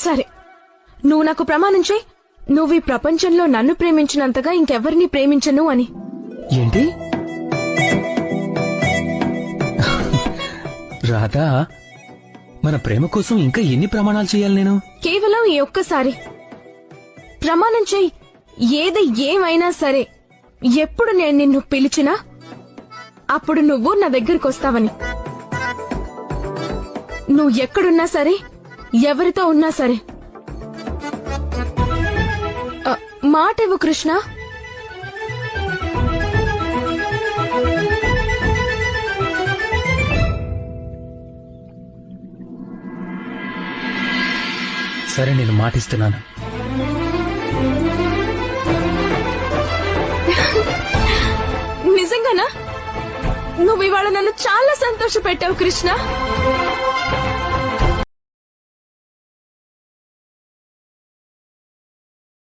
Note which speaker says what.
Speaker 1: సరే, నువ్వు నాకు ప్రమాణం చేయి. నువ్వు ఈ ప్రపంచంలో నన్ను ప్రేమించినంతగా ఇంకెవరిని ప్రేమించను అని.
Speaker 2: ఏంటి రాధా, మన ప్రేమ కోసం ఇంకా ఎన్ని ప్రమాణాలు చేయాలి నేను?
Speaker 1: కేవలం ఈ ఒక్కసారి ప్రమాణం చెయ్యి. ఏది ఏమైనా సరే, ఎప్పుడు నేను నిన్ను పిలిచినా అప్పుడు నువ్వు నా దగ్గరకు వస్తావని. నువ్వు ఎక్కడున్నా సరే, ఎవరితో ఉన్నా సరే. మాటివ్వు కృష్ణ.
Speaker 2: సరే, నేను మాటిస్తున్నాను.
Speaker 1: నిజంగానా? నువ్వు ఇవాళ నన్ను చాలా సంతోష పెట్టావు కృష్ణ.